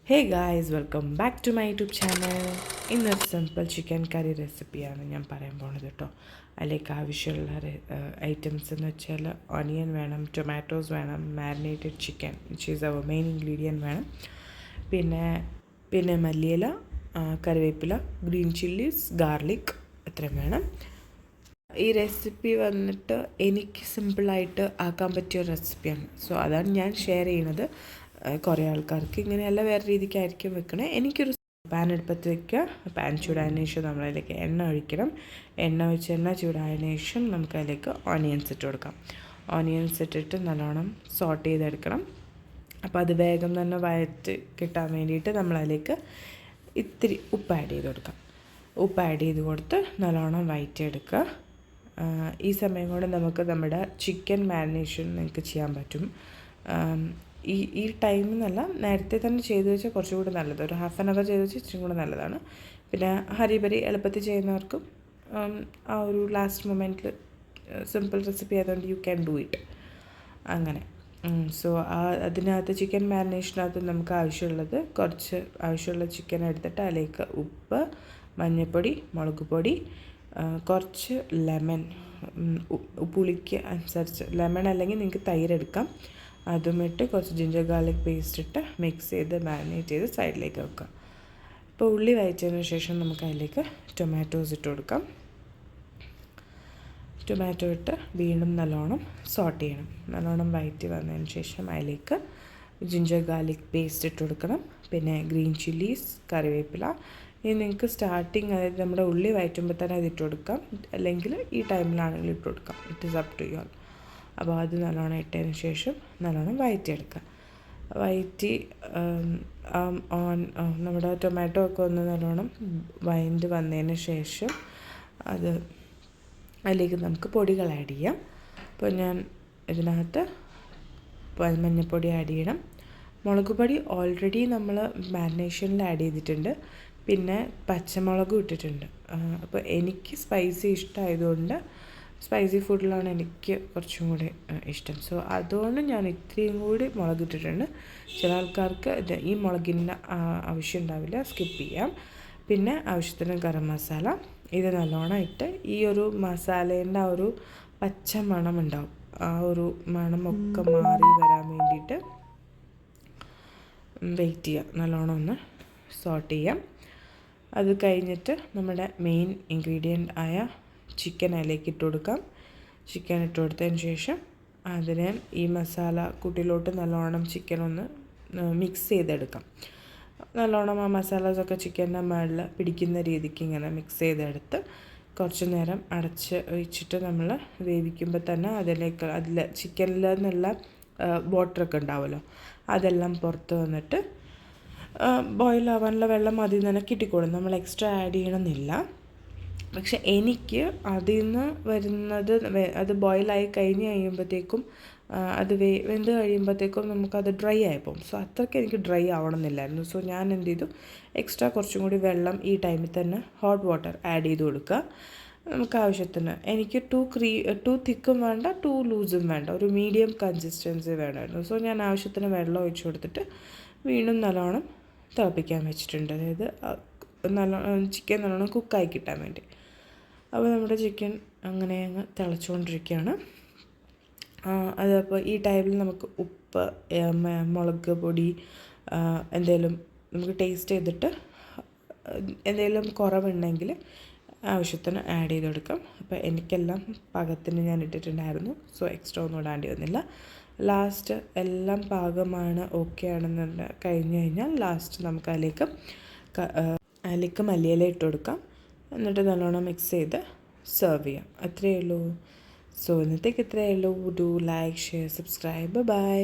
Hey guys, welcome back to my YouTube channel. ഇന്നൊരു simple chicken curry റെസിപ്പിയാണ് ഞാൻ പറയാൻ പോണത് കേട്ടോ. അതിലേക്ക് ആവശ്യമുള്ള ഐറ്റംസ് എന്ന് വെച്ചാൽ ഓണിയൻ വേണം, ടൊമാറ്റോസ് വേണം, marinated chicken which is our main ingredient വേണം, പിന്നെ മല്ലിയില, കറിവേപ്പില, ഗ്രീൻ ചില്ലീസ്, ഗാർലിക് ഇത്രയും വേണം. ഈ റെസിപ്പി വന്നിട്ട് എനിക്ക് സിമ്പിളായിട്ട് ആക്കാൻ പറ്റിയ റെസിപ്പിയാണ്. സോ അതാണ് ഞാൻ ഷെയർ ചെയ്യുന്നത്. കുറേ ആൾക്കാർക്ക് ഇങ്ങനെയല്ല വേറെ രീതിക്കായിരിക്കും വെക്കണേ. എനിക്കൊരു പാൻ എടുപ്പത്ത് വയ്ക്കുക. പാൻ ചൂടായതിനു ശേഷം നമ്മളതിലേക്ക് എണ്ണ ഒഴിക്കണം. എണ്ണ ചൂടായതിനു ശേഷം നമുക്കതിലേക്ക് ഓണിയൻസ് ഇട്ട് കൊടുക്കാം. ഓണിയൻസ് ഇട്ടിട്ട് നല്ലോണം സോട്ട് ചെയ്തെടുക്കണം. അപ്പോൾ അത് വേഗം തന്നെ വഴറ്റ് കിട്ടാൻ വേണ്ടിയിട്ട് നമ്മളതിലേക്ക് ഇത്തിരി ഉപ്പ് ആഡ് ചെയ്ത് കൊടുക്കാം. ഉപ്പ് ആഡ് ചെയ്ത് കൊടുത്ത് നല്ലോണം വഴറ്റിയെടുക്കുക. ഈ സമയം കൊണ്ട് നമുക്ക് നമ്മുടെ ചിക്കൻ മാരിനേഷൻ നിങ്ങൾക്ക് ചെയ്യാൻ പറ്റും. ഈ ടൈമിൽ നിന്നല്ല, നേരത്തെ തന്നെ ചെയ്ത് വെച്ചാൽ കുറച്ചുകൂടി നല്ലത്. ഒരു ഹാഫ് ആൻ അവർ ചെയ്ത് വെച്ചാൽ ഇച്ചിരി കൂടി നല്ലതാണ്. പിന്നെ ഹരിബരി എളുപ്പത്തിൽ ചെയ്യുന്നവർക്കും ആ ഒരു ലാസ്റ്റ് മൊമെൻറ്റിൽ സിമ്പിൾ റെസിപ്പി ആയതുകൊണ്ട് യു ക്യാൻ ഡു ഇറ്റ് അങ്ങനെ. സോ അതിനകത്ത് ചിക്കൻ മാരിനേഷനകത്ത് നമുക്ക് ആവശ്യമുള്ള ചിക്കൻ എടുത്തിട്ട് അതിലേക്ക് ഉപ്പ്, മഞ്ഞൾപ്പൊടി, മുളക് പൊടി, കുറച്ച് ലെമൺ, പുളിക്ക് അനുസരിച്ച് ലെമൺ അല്ലെങ്കിൽ നിങ്ങൾക്ക് തൈര് എടുക്കാം, അതും ഇട്ട് കുറച്ച് ജിഞ്ചർ ഗാർലിക് പേസ്റ്റ് ഇട്ട് മിക്സ് ചെയ്ത് മാരിനേറ്റ് ചെയ്ത് സൈഡിലേക്ക് വെക്കുക. ഇപ്പോൾ ഉള്ളി വഴറ്റിയതിന് ശേഷം നമുക്ക് അതിലേക്ക് ടൊമാറ്റോസ് ഇട്ട് കൊടുക്കാം. ടൊമാറ്റോ ഇട്ട് വീണ്ടും നല്ലോണം സോട്ട് ചെയ്യണം. നല്ലോണം വഴറ്റി വന്നതിന് ശേഷം അതിലേക്ക് ജിഞ്ചർ ഗാർലിക് പേസ്റ്റ് ഇട്ട് കൊടുക്കണം. പിന്നെ ഗ്രീൻ ചില്ലീസ്, കറിവേപ്പില. ഇനി നിങ്ങൾക്ക് സ്റ്റാർട്ടിങ്, അതായത് നമ്മുടെ ഉള്ളി വഴറ്റുമ്പോൾ തന്നെ അത് ഇട്ട് കൊടുക്കാം, അല്ലെങ്കിൽ ഈ ടൈമിലാണെങ്കിൽ ഇട്ട് കൊടുക്കാം. It is up to you all. അപ്പോൾ അത് നല്ലോണം ഇട്ടതിന് ശേഷം നല്ലോണം വഴറ്റിയെടുക്കുക. വഴറ്റി നമ്മുടെ ടൊമാറ്റോ ഒക്കെ ഒന്ന് നല്ലോണം വഴണ്ട് വന്നതിന് ശേഷം അതിലേക്ക് നമുക്ക് പൊടികൾ ആഡ് ചെയ്യാം. അപ്പോൾ ഞാൻ ഇതിനകത്ത് മഞ്ഞൾപ്പൊടി ആഡ് ചെയ്യണം. മുളക് പൊടി ഓൾറെഡി നമ്മൾ മാരിനേഷനിൽ ആഡ് ചെയ്തിട്ടുണ്ട്. പിന്നെ പച്ചമുളകും ഇട്ടിട്ടുണ്ട്. അപ്പോൾ എനിക്ക് സ്പൈസി ഇഷ്ടമായതുകൊണ്ട്, സ്പൈസി ഫുഡിലാണ് എനിക്ക് കുറച്ചും കൂടി ഇഷ്ടം. സോ അതുകൊണ്ട് ഞാൻ ഇത്രയും കൂടി മുളക് ഇട്ടിട്ടുണ്ട്. ചില ആൾക്കാർക്ക് ഈ മുളകിൻ്റെ ആവശ്യം ഉണ്ടാവില്ല, സ്കിപ്പ് ചെയ്യാം. പിന്നെ ആവശ്യത്തിന് ഗരം മസാല. ഇത് നല്ലോണം ഇട്ട് ഈ ഒരു മസാലേൻ്റെ ആ ഒരു പച്ച മണം ഉണ്ടാവും, ആ ഒരു മണമൊക്കെ മാറി വരാൻ വേണ്ടിയിട്ട് വെയിറ്റ് ചെയ്യാം. നല്ലോണം ഒന്ന് സോട്ട് ചെയ്യാം. അത് കഴിഞ്ഞിട്ട് നമ്മുടെ മെയിൻ ഇൻഗ്രീഡിയൻ്റ് ആയ ചിക്കൻ അതിലേക്ക് ഇട്ട് കൊടുക്കാം. ചിക്കൻ ഇട്ട് കൊടുത്തതിന് ശേഷം അതിനെ ഈ മസാല കൂട്ടിലോട്ട് നല്ലോണം ചിക്കൻ ഒന്ന് മിക്സ് ചെയ്തെടുക്കാം. നല്ലോണം ആ മസാലാസൊക്കെ ചിക്കൻ്റെ മുകളിൽ പിടിക്കുന്ന രീതിക്ക് ഇങ്ങനെ മിക്സ് ചെയ്തെടുത്ത് കുറച്ച് നേരം അടച്ച് വെച്ചിട്ട് നമ്മൾ വേവിക്കുമ്പോൾ തന്നെ അതിൽ ചിക്കനിൽ നിന്നുള്ള വാട്ടറൊക്കെ ഉണ്ടാവുമല്ലോ, അതെല്ലാം പുറത്ത് വന്നിട്ട് ബോയിലാവാനുള്ള വെള്ളം അതിൽ നിന്ന് തന്നെ കിട്ടിക്കോളും. നമ്മൾ എക്സ്ട്രാ ആഡ് ചെയ്യണമെന്നില്ല. പക്ഷെ എനിക്ക് അതിൽ നിന്ന് വരുന്നത് അത് ബോയിലായി കഴിയുമ്പോഴത്തേക്കും അത് വെന്ത് കഴിയുമ്പോഴത്തേക്കും നമുക്കത് ഡ്രൈ ആയിപ്പോകും. സോ അത്രയ്ക്ക് എനിക്ക് ഡ്രൈ ആവണമെന്നില്ലായിരുന്നു. സോ ഞാൻ എന്ത് ചെയ്തു, എക്സ്ട്രാ കുറച്ചും കൂടി വെള്ളം ഈ ടൈമിൽ തന്നെ ഹോട്ട് വാട്ടർ ആഡ് ചെയ്ത് കൊടുക്കുക. നമുക്ക് ആവശ്യത്തിന്. എനിക്ക് ടു തിക്കും വേണ്ട, ടു ലൂസും വേണ്ട, ഒരു മീഡിയം കൺസിസ്റ്റൻസി വേണമായിരുന്നു. സോ ഞാൻ ആവശ്യത്തിന് വെള്ളം ഒഴിച്ചു കൊടുത്തിട്ട് വീണ്ടും നല്ലോണം തിളപ്പിക്കാൻ വെച്ചിട്ടുണ്ട്. അതായത് ചിക്കൻ നല്ലോണം കുക്കായി കിട്ടാൻ വേണ്ടി. അപ്പോൾ നമ്മുടെ ചിക്കൻ അങ്ങനെ അങ്ങ് തിളച്ചുകൊണ്ടിരിക്കുകയാണ്. അതപ്പോൾ ഈ ടൈമിൽ നമുക്ക് ഉപ്പ്, മുളക് പൊടി എന്തെങ്കിലും നമുക്ക് ടേസ്റ്റ് ചെയ്തിട്ട് എന്തെങ്കിലും കുറവുണ്ടെങ്കിൽ ആവശ്യത്തിന് ആഡ് ചെയ്ത് കൊടുക്കാം. അപ്പോൾ എനിക്കെല്ലാം പാകത്തിന് ഞാൻ ഇട്ടിട്ടുണ്ടായിരുന്നു. സോ എക്സ്ട്രാ ഒന്നും ഇടാണ്ടി വന്നില്ല. ലാസ്റ്റ് എല്ലാം പാകമാണ്, ഓക്കെ ആണെന്ന് കഴിഞ്ഞ് കഴിഞ്ഞാൽ ലാസ്റ്റ് നമുക്ക് അതിലേക്ക് മല്ലിയില ഇട്ട് കൊടുക്കാം. എന്നിട്ട് നല്ലോണം മിക്സ് ചെയ്ത് സെർവ് ചെയ്യാം. അത്രയേ ഉള്ളൂ. സോ ഇന്നത്തേക്ക് ഇത്രയേ ഉള്ളൂ. Do like, share, subscribe. By.